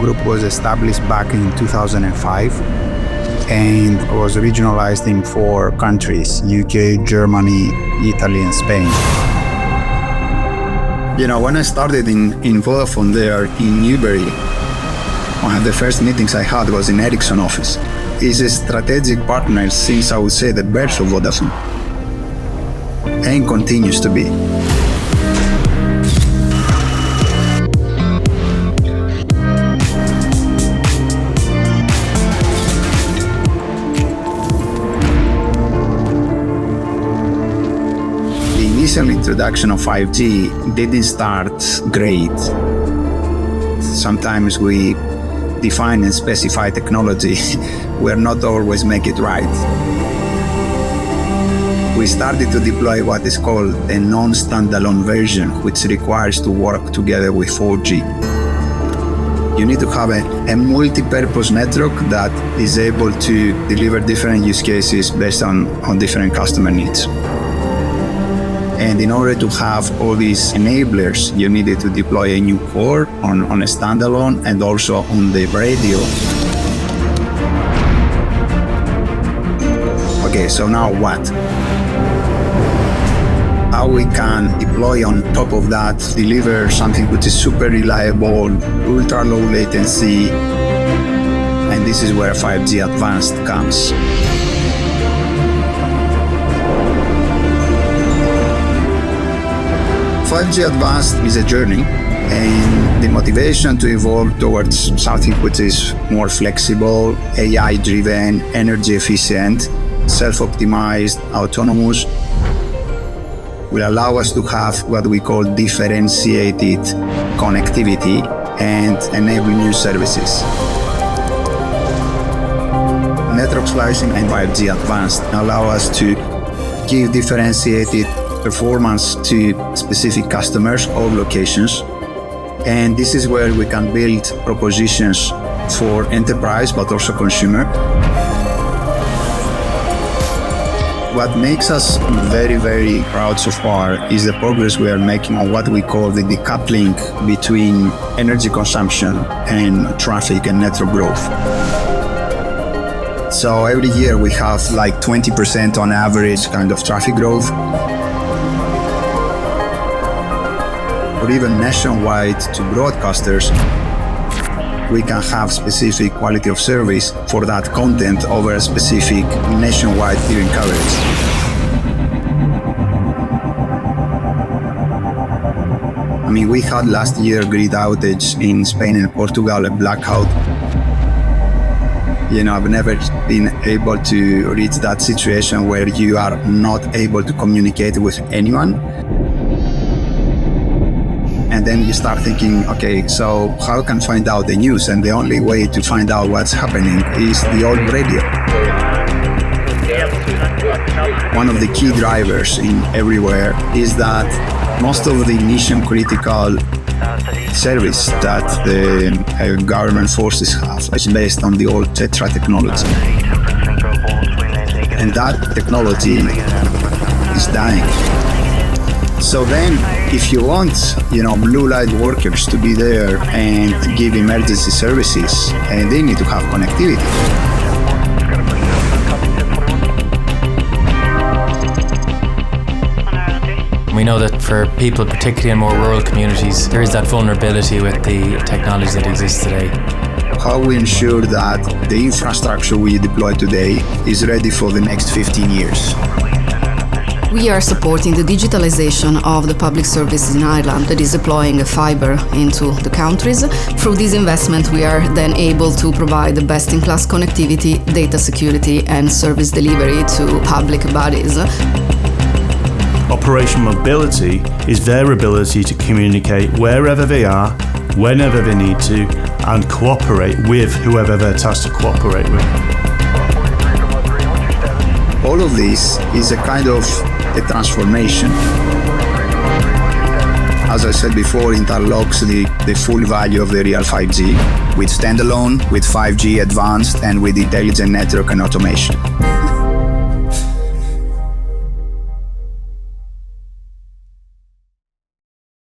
Group was established back in 2005 and was regionalized in 4 countries: UK, Germany, Italy, and Spain. When I started in Vodafone there in Newbury, one of the first meetings I had was in Ericsson office. It's a strategic partner since, I would say, the birth of Vodafone, and continues to be. The initial introduction of 5G didn't start great. Sometimes we define and specify technology, we're not always make it right. We started to deploy what is called a non-standalone version, which requires to work together with 4G. You need to have a multi-purpose network that is able to deliver different use cases based on different customer needs. And in order to have all these enablers, you needed to deploy a new core on a standalone and also on the radio. Okay, so now what? How we can deploy on top of that, deliver something which is super reliable, ultra low latency, and this is where 5G Advanced comes. .5G Advanced is a journey, and the motivation to evolve towards something which is more flexible, AI-driven, energy efficient, self-optimized, autonomous, will allow us to have what we call differentiated connectivity and enable new services. Network slicing and 5G Advanced allow us to give differentiated performance to specific customers or locations. And this is where we can build propositions for enterprise, but also consumer. What makes us very, very proud so far is the progress we are making on what we call the decoupling between energy consumption and traffic and network growth. So every year we have like 20% on average kind of traffic growth. Or even nationwide to broadcasters, we can have specific quality of service for that content over a specific nationwide viewing coverage. I mean, we had last year grid outage in Spain and Portugal, a blackout. I've never been able to reach that situation where you are not able to communicate with anyone. And then you start thinking, okay, so how can I find out the news? And the only way to find out what's happening is the old radio. One of the key drivers in everywhere is that most of the mission critical service that the government forces have is based on the old Tetra technology. And that technology is dying. So then, if you want, blue light workers to be there and give emergency services, and they need to have connectivity. We know that for people, particularly in more rural communities, there is that vulnerability with the technology that exists today. How we ensure that the infrastructure we deploy today is ready for the next 15 years. We are supporting the digitalization of the public services in Ireland that is deploying fiber into the countries. Through this investment, we are then able to provide the best-in-class connectivity, data security, and service delivery to public bodies. Operational mobility is their ability to communicate wherever they are, whenever they need to, and cooperate with whoever they're tasked to cooperate with. All of this is a kind of a transformation. As I said before, interlocks the full value of the real 5G with standalone, with 5G advanced, and with intelligent network and automation.